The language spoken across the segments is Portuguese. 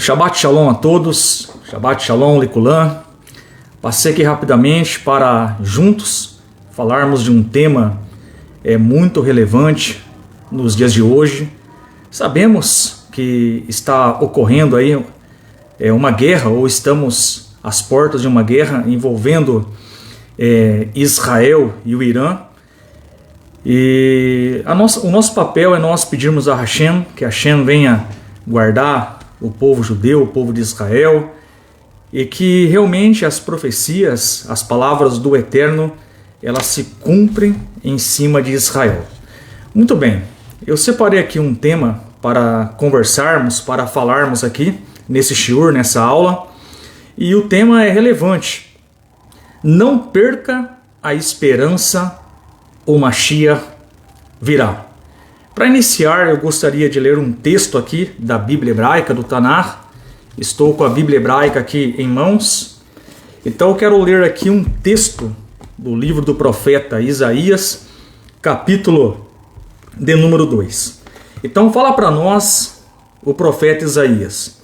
Shabbat Shalom a todos, Shabbat Shalom Likulã. Passei aqui rapidamente para juntos falarmos de um tema muito relevante nos dias de hoje. Sabemos que está ocorrendo aí uma guerra, ou estamos às portas de uma guerra envolvendo Israel e o Irã. E o nosso papel é nós pedirmos a Hashem, que Hashem venha guardar o povo judeu, o povo de Israel, e que realmente as profecias, as palavras do Eterno, elas se cumprem em cima de Israel. Muito bem, eu separei aqui um tema para conversarmos, para falarmos aqui nesse shiur, nessa aula, e o tema é relevante. Não perca a esperança, o Mashiach virá. Para iniciar, eu gostaria de ler um texto aqui da Bíblia Hebraica, do Tanakh. Estou com a Bíblia Hebraica aqui em mãos. Então eu quero ler aqui um texto do livro do profeta Isaías, capítulo de número 2. Então fala para nós o profeta Isaías.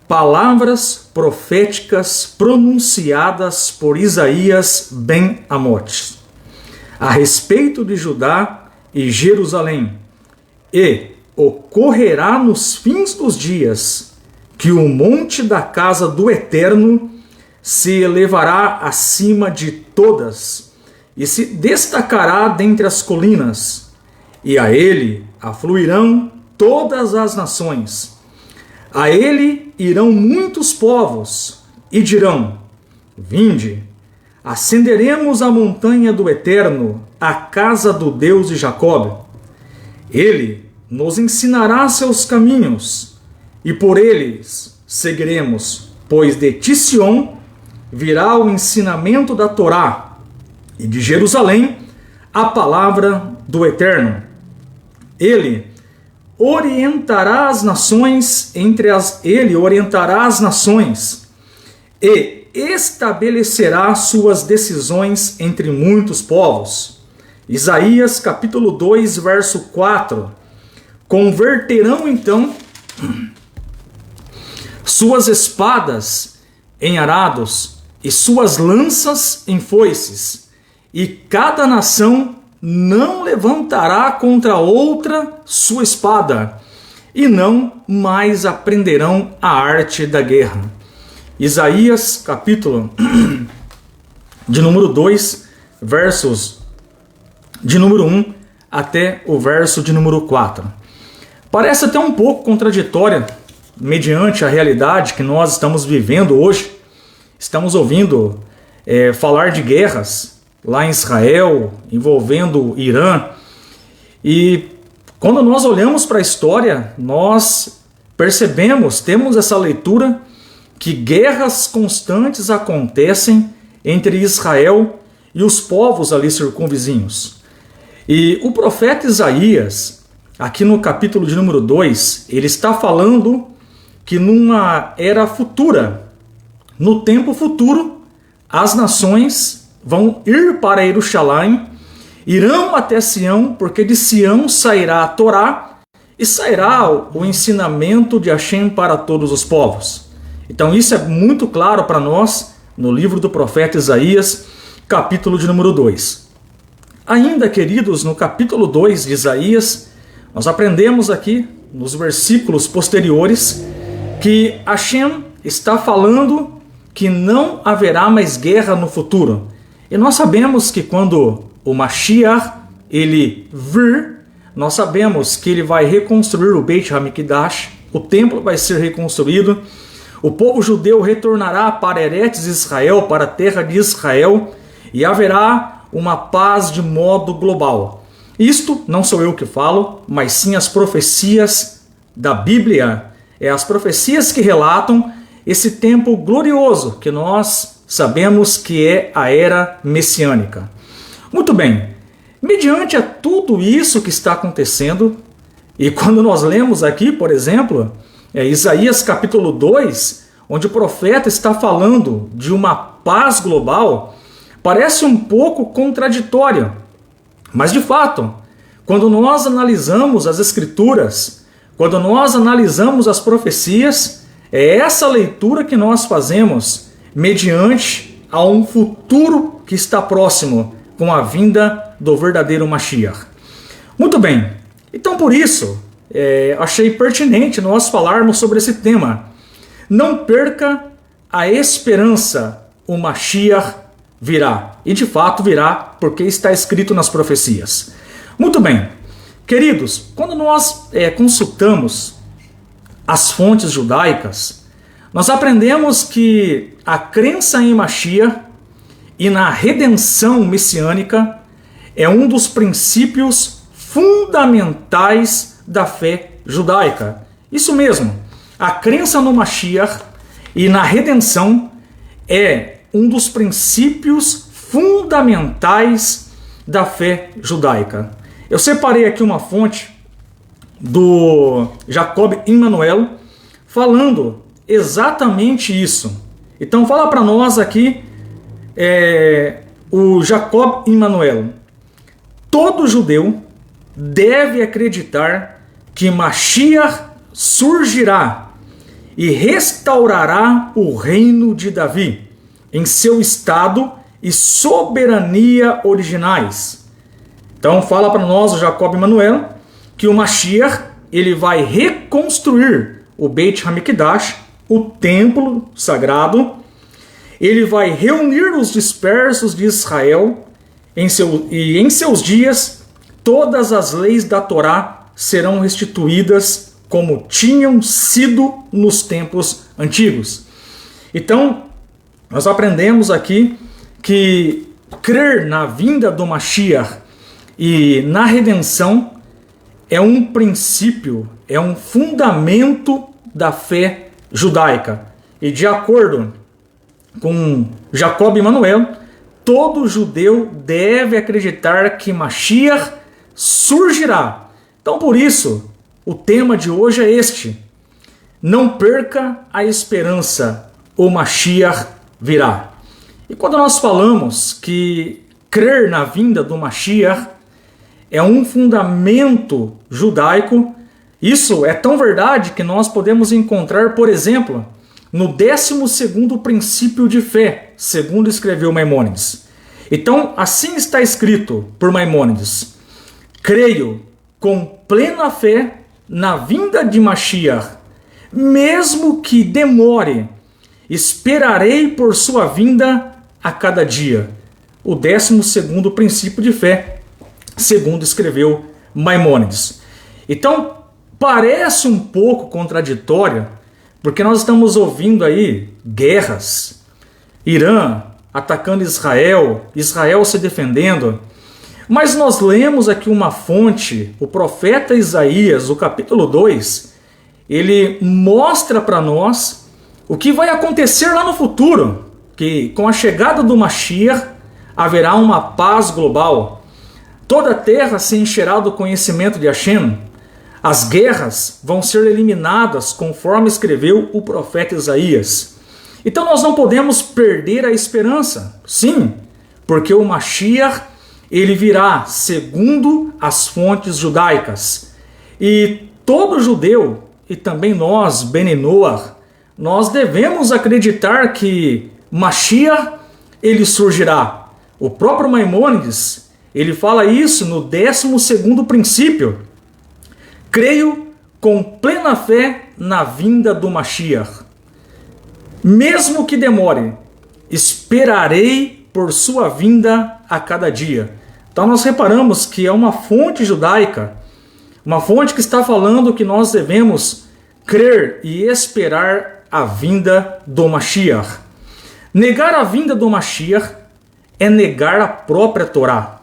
Palavras proféticas pronunciadas por Isaías ben Amote a respeito de Judá e Jerusalém. E ocorrerá nos fins dos dias que o monte da casa do Eterno se elevará acima de todas e se destacará dentre as colinas, e a ele afluirão todas as nações. A ele irão muitos povos e dirão: vinde, ascenderemos a montanha do Eterno, a casa do Deus de Jacob. Ele nos ensinará seus caminhos, e por eles seguiremos, pois de Sion virá o ensinamento da Torá, e de Jerusalém a palavra do Eterno. Ele orientará as nações e estabelecerá suas decisões entre muitos povos. Isaías capítulo 2, verso 4. Converterão então suas espadas em arados e suas lanças em foices, e cada nação não levantará contra outra sua espada, e não mais aprenderão a arte da guerra. Isaías capítulo de número 2, versos de número 1 até o verso de número 4. Parece até um pouco contraditória, mediante a realidade que nós estamos vivendo hoje. Estamos ouvindo falar de guerras lá em Israel, envolvendo o Irã. E quando nós olhamos para a história, nós percebemos, temos essa leitura, que guerras constantes acontecem entre Israel e os povos ali circunvizinhos. E o profeta Isaías, aqui no capítulo de número 2, ele está falando que numa era futura, no tempo futuro, as nações vão ir para Jerusalém, irão até Sião, porque de Sião sairá a Torá e sairá o ensinamento de Hashem para todos os povos. Então isso é muito claro para nós no livro do profeta Isaías, capítulo de número 2. Ainda, queridos, no capítulo 2 de Isaías, nós aprendemos aqui, nos versículos posteriores, que Hashem está falando que não haverá mais guerra no futuro. E nós sabemos que quando o Mashiach ele vir, nós sabemos que ele vai reconstruir o Beit HaMikdash, o templo vai ser reconstruído, o povo judeu retornará para Eretz Israel, para a terra de Israel, e haverá uma paz de modo global. Isto não sou eu que falo, mas sim as profecias da Bíblia, as profecias que relatam esse tempo glorioso que nós sabemos que é a era messiânica. Muito bem, mediante a tudo isso que está acontecendo, e quando nós lemos aqui, por exemplo, Isaías capítulo 2, onde o profeta está falando de uma paz global, parece um pouco contraditório. Mas de fato, quando nós analisamos as Escrituras, quando nós analisamos as profecias, É essa leitura que nós fazemos mediante a um futuro que está próximo com a vinda do verdadeiro Mashiach. Muito bem, então por isso achei pertinente nós falarmos sobre esse tema. Não perca a esperança, o Mashiach virá. E de fato virá, porque está escrito nas profecias. Muito bem, queridos, quando nós consultamos as fontes judaicas, nós aprendemos que a crença em Mashiach e na redenção messiânica é um dos princípios fundamentais da fé judaica. Isso mesmo, a crença no Mashiach e na redenção é um dos princípios fundamentais da fé judaica. Eu separei aqui uma fonte do Jacob Emanuel falando exatamente isso. Então fala para nós aqui o Jacob Emanuel. Todo judeu deve acreditar que Mashiach surgirá e restaurará o reino de Davi em seu estado e soberania originais. Então fala para nós o Jacob Emanuel que o Mashiach ele vai reconstruir o Beit HaMikdash, o templo sagrado. Ele vai reunir os dispersos de Israel e em seus dias todas as leis da Torá serão restituídas como tinham sido nos tempos antigos. Então, nós aprendemos aqui que crer na vinda do Mashiach e na redenção é um princípio, é um fundamento da fé judaica. E de acordo com Jacob Emanuel, todo judeu deve acreditar que Mashiach surgirá. Então, por isso, o tema de hoje é este: não perca a esperança, o Mashiach virá. E quando nós falamos que crer na vinda do Mashiach é um fundamento judaico, isso é tão verdade que nós podemos encontrar, por exemplo, no 12º princípio de fé, segundo escreveu Maimônides. Então, assim está escrito por Maimônides: creio com plena fé na vinda de Mashiach, mesmo que demore, esperarei por sua vinda a cada dia. O 12º princípio de fé, segundo escreveu Maimônides. Então, parece um pouco contraditório, porque nós estamos ouvindo aí guerras, Irã atacando Israel, Israel se defendendo, mas nós lemos aqui uma fonte, o profeta Isaías, o capítulo 2, ele mostra para nós o que vai acontecer lá no futuro, que com a chegada do Mashiach haverá uma paz global, toda a terra se encherá do conhecimento de Hashem, as guerras vão ser eliminadas, conforme escreveu o profeta Isaías. Então nós não podemos perder a esperança, sim, porque o Mashiach ele virá segundo as fontes judaicas. E todo judeu, e também nós, Bnei Noach, nós devemos acreditar que Mashiach ele surgirá. O próprio Maimônides, ele fala isso no 12º princípio. Creio com plena fé na vinda do Mashiach. Mesmo que demore, esperarei por sua vinda a cada dia. Então nós reparamos que é uma fonte judaica, uma fonte que está falando que nós devemos crer e esperar a vinda do Mashiach. Negar a vinda do Mashiach é negar a própria Torá,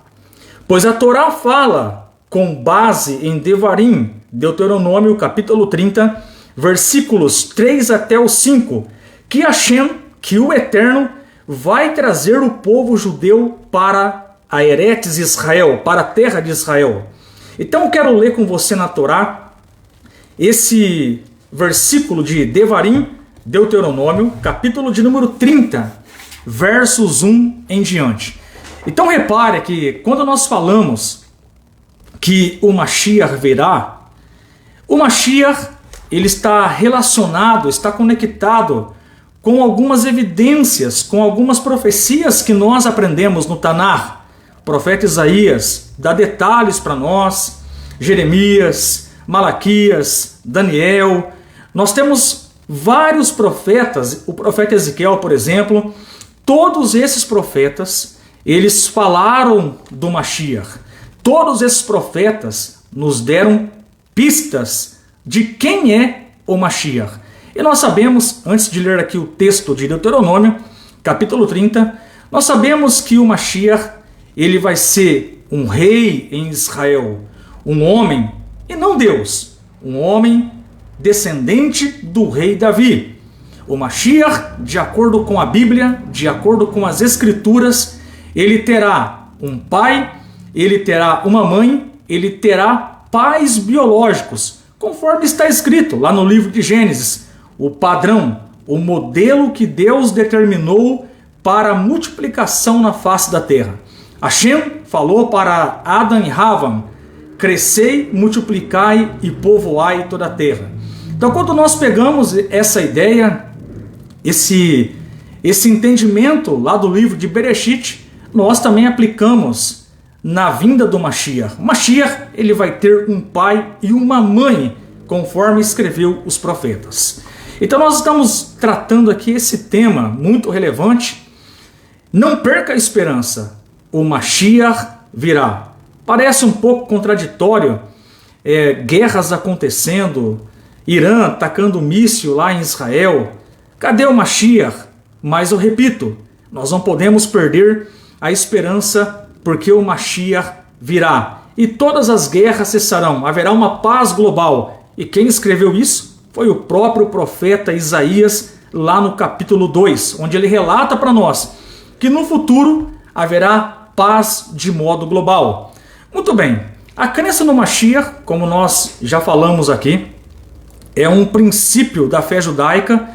pois a Torá fala com base em Devarim, Deuteronômio capítulo 30, versículos 3 até o 5, que Hashem, que o Eterno, vai trazer o povo judeu para a Eretz Israel, para a terra de Israel. Então eu quero ler com você na Torá esse versículo de Devarim, Deuteronômio, capítulo de número 30, versos 1 em diante. Então repare que quando nós falamos que o Mashiach virá, o Mashiach ele está relacionado, está conectado com algumas evidências, com algumas profecias que nós aprendemos no Tanar. O profeta Isaías dá detalhes para nós, Jeremias, Malaquias, Daniel. Nós temos vários profetas, o profeta Ezequiel, por exemplo. Todos esses profetas, eles falaram do Mashiach. Todos esses profetas nos deram pistas de quem é o Mashiach. E nós sabemos, antes de ler aqui o texto de Deuteronômio, capítulo 30, nós sabemos que o Mashiach, ele vai ser um rei em Israel, um homem, e não Deus, um homem descendente do rei Davi. O Mashiach, de acordo com a Bíblia, de acordo com as Escrituras, ele terá um pai, ele terá uma mãe, ele terá pais biológicos, conforme está escrito lá no livro de Gênesis, o padrão, o modelo que Deus determinou para a multiplicação na face da terra. Hashem falou para Adão e Rava: crescei, multiplicai e povoai toda a terra. Então, quando nós pegamos essa ideia, esse entendimento lá do livro de Bereshit, nós também aplicamos na vinda do Mashiach. O Mashiach, ele vai ter um pai e uma mãe, conforme escreveu os profetas. Então nós estamos tratando aqui esse tema muito relevante. Não perca a esperança, o Mashiach virá. Parece um pouco contraditório, guerras acontecendo, Irã atacando míssil lá em Israel. Cadê o Mashiach? Mas eu repito, nós não podemos perder a esperança, porque o Mashiach virá. E todas as guerras cessarão, haverá uma paz global. E quem escreveu isso? Foi o próprio profeta Isaías, lá no capítulo 2, onde ele relata para nós que no futuro haverá paz de modo global. Muito bem, a crença no Mashiach, como nós já falamos aqui, é um princípio da fé judaica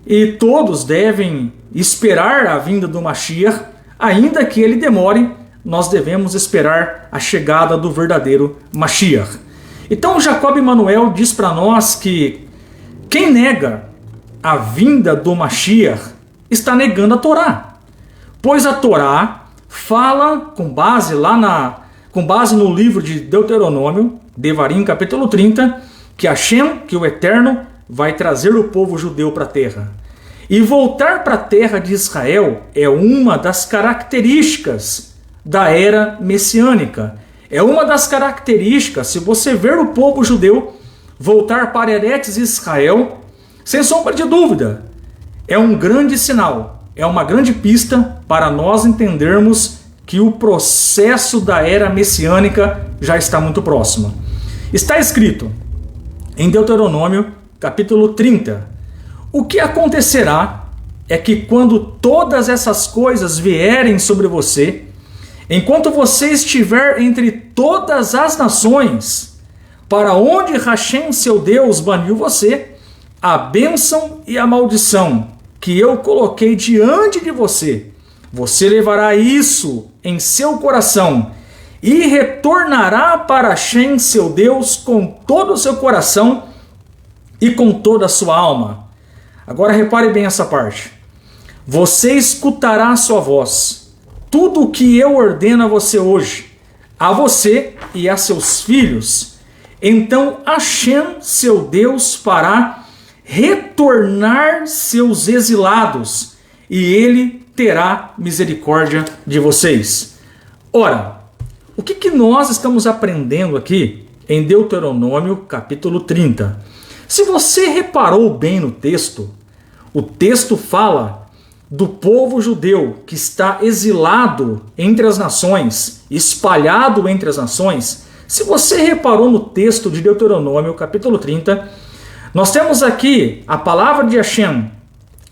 e todos devem esperar a vinda do Mashiach, ainda que ele demore, nós devemos esperar a chegada do verdadeiro Mashiach. Então Jacob Emanuel diz para nós que quem nega a vinda do Mashiach está negando a Torá, pois a Torá fala com base no livro de Deuteronômio, Devarim, capítulo 30, que Hashem, que o Eterno, vai trazer o povo judeu para a terra. E voltar para a terra de Israel é uma das características da era messiânica. É uma das características, se você ver o povo judeu voltar para Eretz Israel, sem sombra de dúvida, é um grande sinal, é uma grande pista para nós entendermos que o processo da era messiânica já está muito próximo. Está escrito em Deuteronômio, capítulo 30, o que acontecerá é que quando todas essas coisas vierem sobre você, enquanto você estiver entre todas as nações, para onde Hashem, seu Deus, baniu você, a bênção e a maldição que eu coloquei diante de você, você levará isso em seu coração e retornará para Hashem, seu Deus, com todo o seu coração e com toda a sua alma. Agora repare bem essa parte. Você escutará a sua voz, tudo o que eu ordeno a você hoje, a você e a seus filhos. Então Hashem, seu Deus, fará retornar seus exilados e ele terá misericórdia de vocês. Ora, o que nós estamos aprendendo aqui em Deuteronômio capítulo 30? Se você reparou bem no texto, o texto fala do povo judeu que está exilado entre as nações, espalhado entre as nações. Se você reparou no texto de Deuteronômio capítulo 30, nós temos aqui a palavra de Hashem,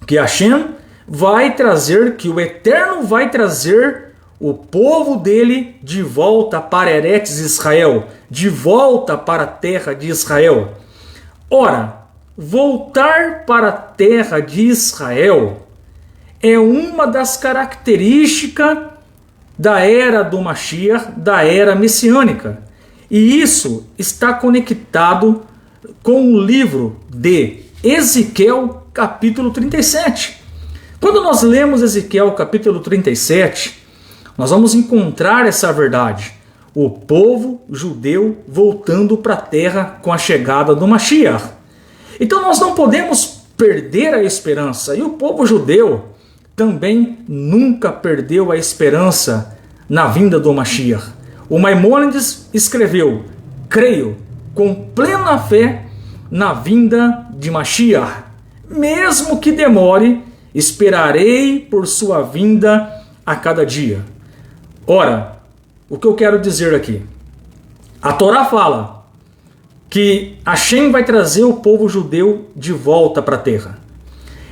que Hashem vai trazer, que o Eterno vai trazer o povo dele de volta para Eretz Israel, de volta para a terra de Israel. Ora, voltar para a terra de Israel é uma das características da era do Mashiach, da era messiânica. E isso está conectado com o livro de Ezequiel, capítulo 37. Quando nós lemos Ezequiel, capítulo 37, nós vamos encontrar essa verdade. O povo judeu voltando para a terra com a chegada do Mashiach. Então nós não podemos perder a esperança. E o povo judeu também nunca perdeu a esperança na vinda do Mashiach. O Maimônides escreveu: creio com plena fé na vinda de Mashiach. Mesmo que demore, esperarei por sua vinda a cada dia. Ora, o que eu quero dizer aqui? A Torá fala que Hashem vai trazer o povo judeu de volta para a terra.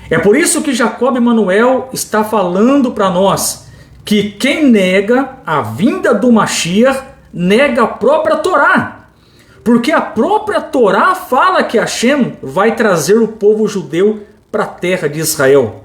É por isso que Jacob Emanuel está falando para nós que quem nega a vinda do Mashiach nega a própria Torá. Porque a própria Torá fala que Hashem vai trazer o povo judeu para a terra de Israel.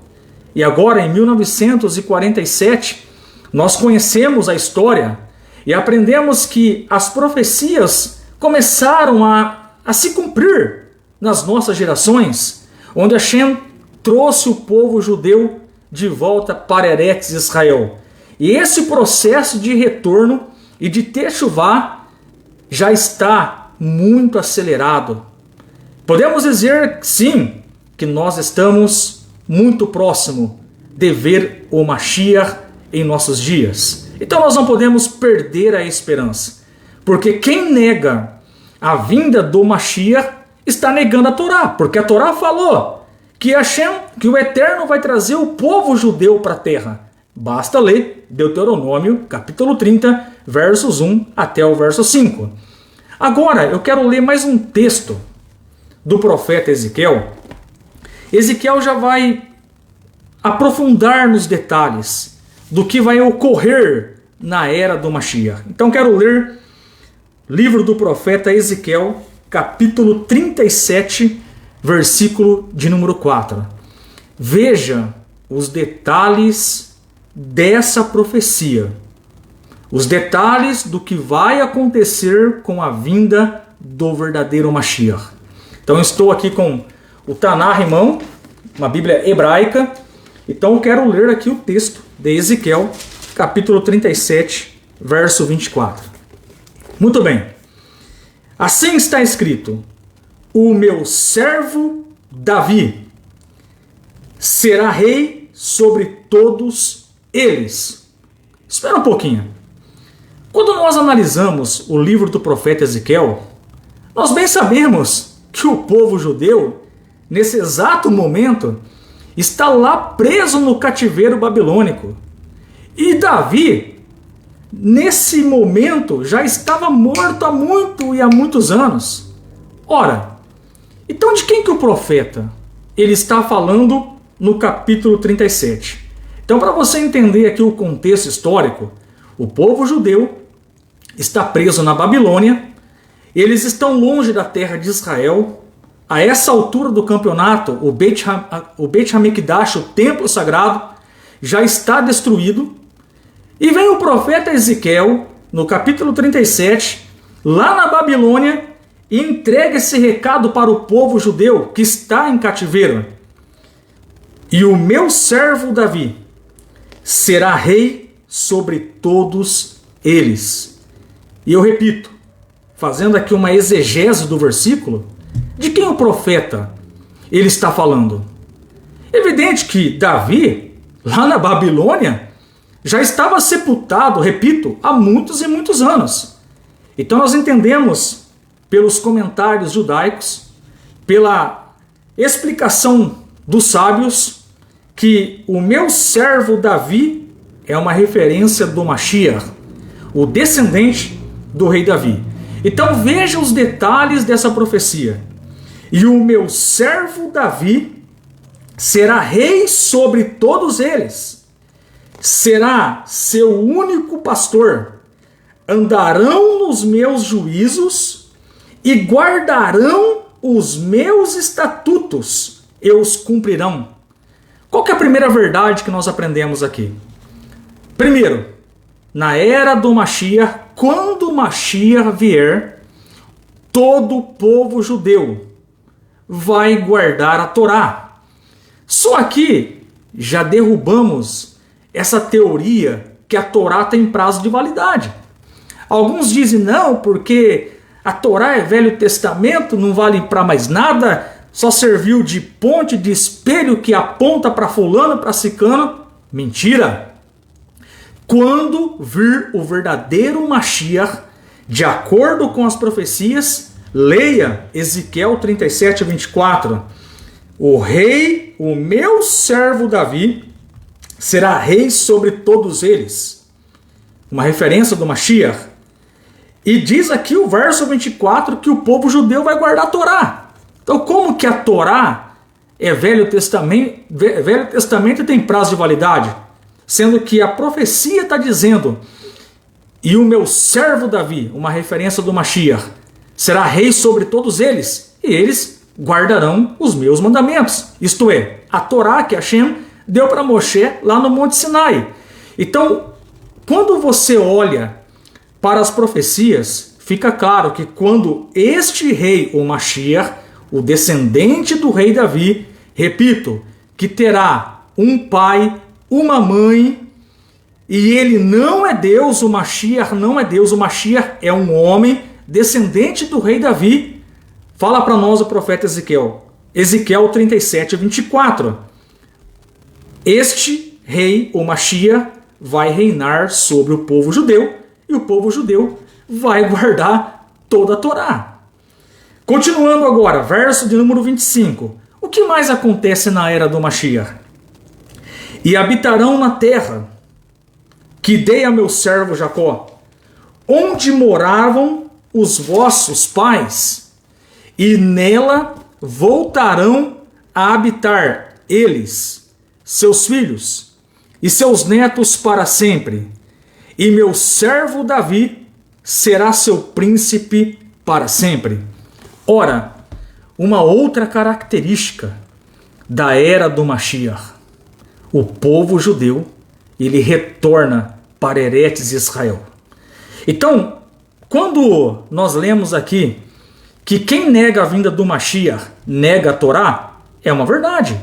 E agora, em 1947, nós conhecemos a história e aprendemos que as profecias começaram a se cumprir nas nossas gerações, onde Hashem trouxe o povo judeu de volta para Eretz Israel. E esse processo de retorno e de Teshuvá já está muito acelerado. Podemos dizer, sim, que nós estamos muito próximo de ver o Mashiach em nossos dias. Então nós não podemos perder a esperança, porque quem nega a vinda do Mashiach está negando a Torá, porque a Torá falou que Hashem, que o Eterno vai trazer o povo judeu para a terra. Basta ler Deuteronômio, capítulo 30, versos 1 até o verso 5. Agora, eu quero ler mais um texto do profeta Ezequiel. Ezequiel já vai aprofundar nos detalhes do que vai ocorrer na era do Mashiach. Então quero ler livro do profeta Ezequiel, capítulo 37, versículo de número 4. Veja os detalhes dessa profecia. Os detalhes do que vai acontecer com a vinda do verdadeiro Mashiach. Então estou aqui com o Tanar em mão, uma Bíblia hebraica. Então eu quero ler aqui o texto de Ezequiel, capítulo 37, verso 24. Muito bem. Assim está escrito: o meu servo Davi será rei sobre todos eles. Espera um pouquinho. Quando nós analisamos o livro do profeta Ezequiel, nós bem sabemos que o povo judeu, nesse exato momento, está lá preso no cativeiro babilônico. E Davi, nesse momento, já estava morto há muitos anos. Ora, então de quem que o profeta ele está falando no capítulo 37? Então, para você entender aqui o contexto histórico, o povo judeu está preso na Babilônia, eles estão longe da terra de Israel. A essa altura do campeonato, o Beit HaMikdash, o templo sagrado, já está destruído. E vem o profeta Ezequiel, no capítulo 37, lá na Babilônia, e entrega esse recado para o povo judeu que está em cativeiro. E o meu servo Davi será rei sobre todos eles. E eu repito, fazendo aqui uma exegese do versículo, de quem o profeta ele está falando? Evidente que Davi, lá na Babilônia, já estava sepultado, repito, há muitos e muitos anos. Então nós entendemos, pelos comentários judaicos, pela explicação dos sábios, que o meu servo Davi é uma referência do Mashiach, o descendente do rei Davi. Então veja os detalhes dessa profecia. E o meu servo Davi será rei sobre todos eles. Será seu único pastor. Andarão nos meus juízos e guardarão os meus estatutos e os cumprirão. Qual que é a primeira verdade que nós aprendemos aqui? Primeiro, na era do Mashiach, quando o Mashiach vier, todo o povo judeu vai guardar a Torá. Só aqui já derrubamos essa teoria que a Torá tem prazo de validade. Alguns dizem não, porque a Torá é Velho Testamento, não vale para mais nada, só serviu de ponte, de espelho que aponta para fulano, para ciclano. Mentira! Quando vir o verdadeiro Mashiach, de acordo com as profecias, leia Ezequiel 37, 24. O rei, o meu servo Davi, será rei sobre todos eles. Uma referência do Mashiach. E diz aqui o verso 24 que o povo judeu vai guardar a Torá. Então como que a Torá é Velho Testamento e tem prazo de validade? Sendo que a profecia está dizendo, e o meu servo Davi, uma referência do Mashiach, será rei sobre todos eles, e eles guardarão os meus mandamentos. Isto é, a Torá que Hashem deu para Moshe lá no Monte Sinai. Então, quando você olha para as profecias, fica claro que quando este rei, o Mashiach, o descendente do rei Davi, repito, que terá um pai, uma mãe, e ele não é Deus, o Mashiach não é Deus, o Mashiach é um homem, descendente do rei Davi. Fala para nós o profeta Ezequiel. Ezequiel 37, 24. Este rei, o Mashiach, vai reinar sobre o povo judeu, e o povo judeu vai guardar toda a Torá. Continuando agora, verso de número 25. O que mais acontece na era do Mashiach? E habitarão na terra que dei a meu servo Jacó, onde moravam os vossos pais, e nela voltarão a habitar eles, seus filhos e seus netos para sempre. E meu servo Davi será seu príncipe para sempre. Ora, uma outra característica da era do Mashiach, o povo judeu, ele retorna para Eretz Israel. Então, quando nós lemos aqui que quem nega a vinda do Mashiach nega a Torá, é uma verdade.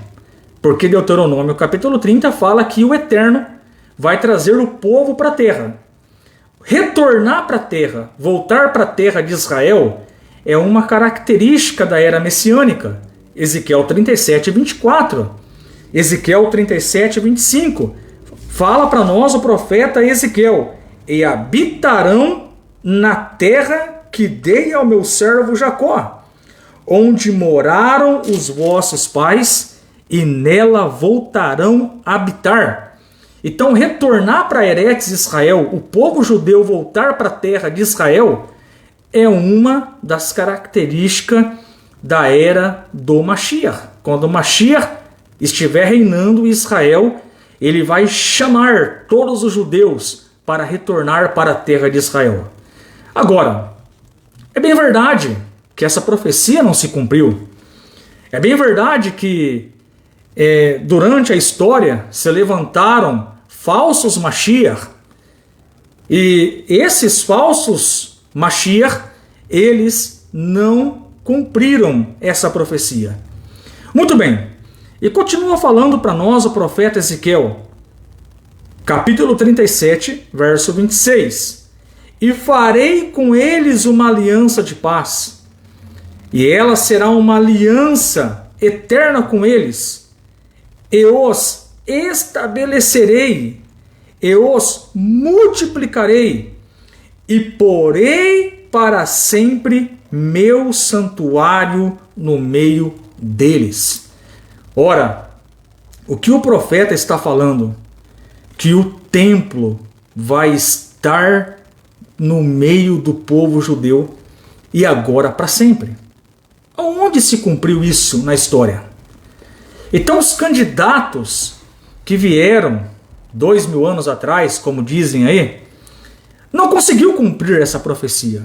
Porque Deuteronômio capítulo 30 fala que o Eterno vai trazer o povo para a terra. Retornar para a terra, voltar para a terra de Israel, é uma característica da era messiânica. Ezequiel 37, 24. Ezequiel 37, 25. Fala para nós o profeta Ezequiel: e habitarão na terra que dei ao meu servo Jacó, onde moraram os vossos pais, e nela voltarão a habitar. Então, retornar para Eretz Israel, o povo judeu voltar para a terra de Israel, é uma das características da era do Mashiach. Quando o Mashiach estiver reinando em Israel, ele vai chamar todos os judeus para retornar para a terra de Israel. Agora, é bem verdade que essa profecia não se cumpriu. É bem verdade que durante a história se levantaram falsos Mashiach, e esses falsos Mashiach, eles não cumpriram essa profecia. Muito bem, e continua falando para nós o profeta Ezequiel, capítulo 37, verso 26. E farei com eles uma aliança de paz, e ela será uma aliança eterna com eles, e os estabelecerei, e os multiplicarei, e porei para sempre meu santuário no meio deles. Ora, o que o profeta está falando? Que o templo vai estar no meio do povo judeu e agora para sempre. Onde se cumpriu isso na história? Então os candidatos que vieram 2000 anos atrás, como dizem aí, não conseguiu cumprir essa profecia.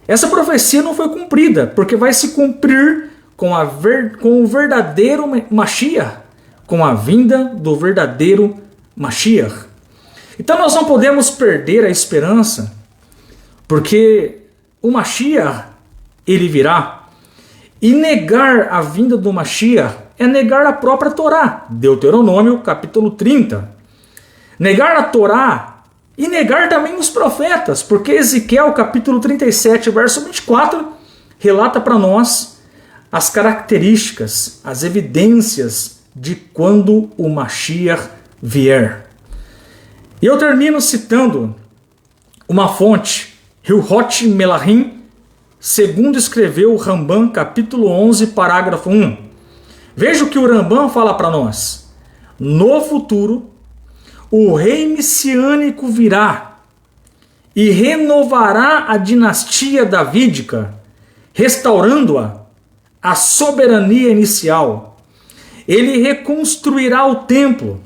Essa profecia não foi cumprida, porque vai se cumprir com o verdadeiro Mashiach, com a vinda do verdadeiro Mashiach. Então nós não podemos perder a esperança, porque o Mashiach, ele virá. E negar a vinda do Mashiach é negar a própria Torá. Deuteronômio, capítulo 30. Negar a Torá e negar também os profetas, porque Ezequiel, capítulo 37, verso 24, relata para nós as características, as evidências de quando o Mashiach vier. E eu termino citando uma fonte, Hilchot Melachim, segundo escreveu o Rambam, capítulo 11, parágrafo 1. Veja o que o Rambam fala para nós. No futuro, o rei messiânico virá e renovará a dinastia davídica, restaurando-a, a soberania inicial. Ele reconstruirá o templo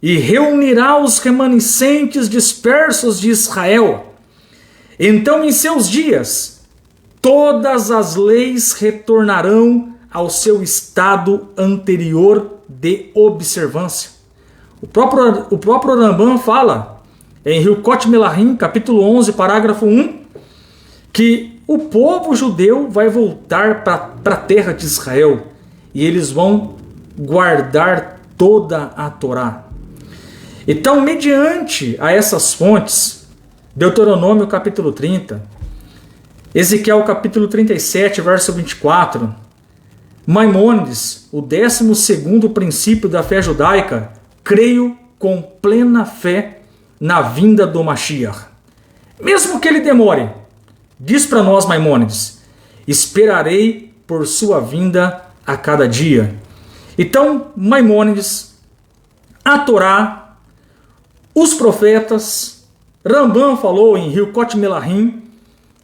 e reunirá os remanescentes dispersos de Israel. Então, em seus dias, todas as leis retornarão ao seu estado anterior de observância. O próprio Rambam fala, em Hilchot Melachim, capítulo 11, parágrafo 1, que o povo judeu vai voltar para a terra de Israel e eles vão guardar toda a Torá. Então, mediante a essas fontes, Deuteronômio capítulo 30, Ezequiel capítulo 37, verso 24, Maimônides, o 12º princípio da fé judaica, creio com plena fé na vinda do Mashiach. Mesmo que ele demore, diz para nós Maimônides, esperarei por sua vinda a cada dia. Então, Maimônides, a Torá, os profetas, Rambam falou em Hilchot Melachim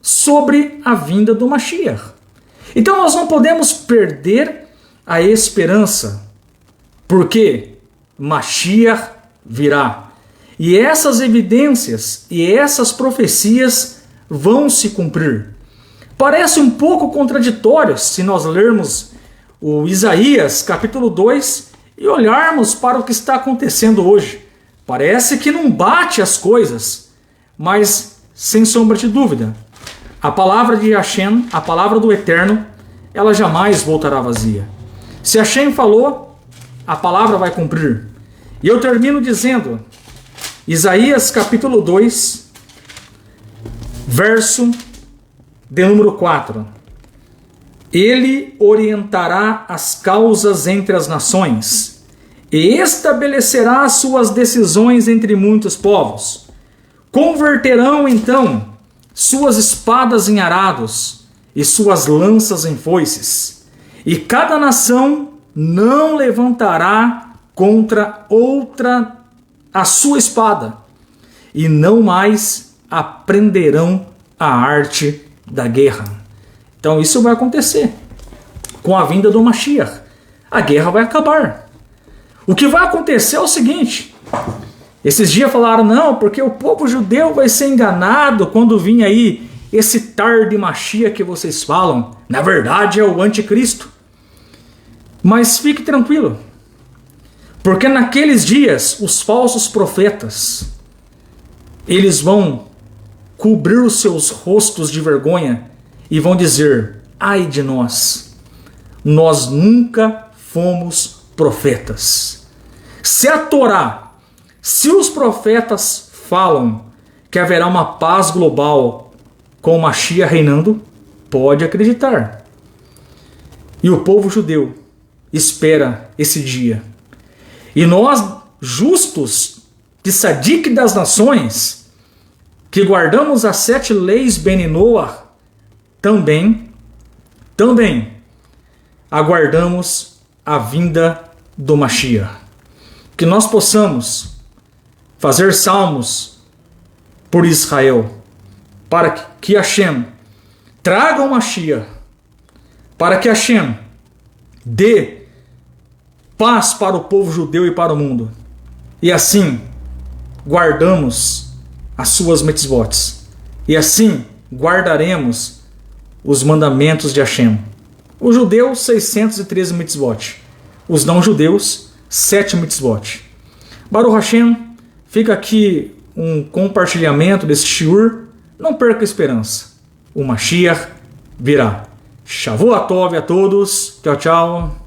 sobre a vinda do Mashiach. Então nós não podemos perder a esperança, porque Mashiach virá. E essas evidências e essas profecias vão se cumprir. Parece um pouco contraditório se nós lermos o Isaías capítulo 2 e olharmos para o que está acontecendo hoje. Parece que não bate as coisas, mas sem sombra de dúvida, a palavra de Hashem, a palavra do Eterno, ela jamais voltará vazia. Se Hashem falou, a palavra vai cumprir. E eu termino dizendo, Isaías capítulo 2, verso de número 4. Ele orientará as causas entre as nações e estabelecerá suas decisões entre muitos povos. Converterão então suas espadas em arados e suas lanças em foices, e cada nação não levantará contra outra a sua espada, e não mais aprenderão a arte da guerra. Então isso vai acontecer com a vinda do Mashiach. A guerra vai acabar. O que vai acontecer é o seguinte: esses dias falaram, não, porque o povo judeu vai ser enganado quando vir aí esse tarde Mashiach que vocês falam. Na verdade é o anticristo. Mas fique tranquilo, porque naqueles dias os falsos profetas, eles vão cobrir os seus rostos de vergonha e vão dizer, ai de nós, nós nunca fomos profetas. Se a Torá, se os profetas falam que haverá uma paz global com o Mashiach reinando, pode acreditar. E o povo judeu espera esse dia. E nós, justos de Sadik das nações, que guardamos as 7 leis Ben Noach, também aguardamos a vinda do Mashiach. Que nós possamos fazer salmos por Israel, para que Hashem traga o Mashiach, para que Hashem dê paz para o povo judeu e para o mundo. E assim guardamos as suas mitzvot. E assim guardaremos os mandamentos de Hashem. Os judeus, 613 mitzvot. Os não-judeus, 7 mitzvot. Baruch Hashem, fica aqui um compartilhamento desse shiur. Não perca a esperança. O Mashiach virá. Shavuot Tov a todos. Tchau, tchau.